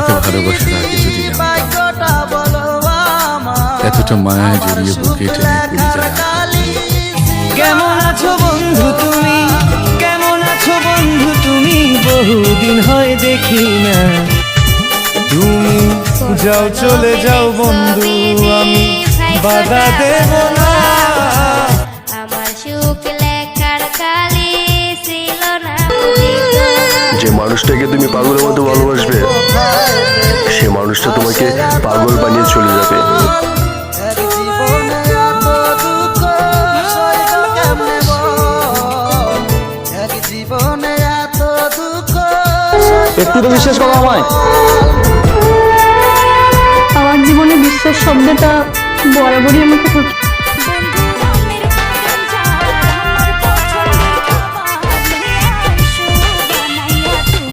তোমাকে ভালোবাসার আগে যদি জানতাম এতটা মায়ায় জড়িয়ে বুকে টেনে কেমন আছো বন্ধু তুমি, কেমন আছো বন্ধু তুমি, বহুদিন হয় দেখি না। তুমি যাও চলে যাও বন্ধু, আমি বাধা দেব না। আমার সুখ লেখার কালি ছিল না। যে মানুষটাকে তুমি পাগলের মতো ভালোবাসবে সে মানুষটা তোমাকে পাগল বানিয়ে চলে যাবে। একটু তো বিশ্বাস করো আমায়। আমার জীবনে বিশ্বাস শব্দটা বরাবরই আমাকে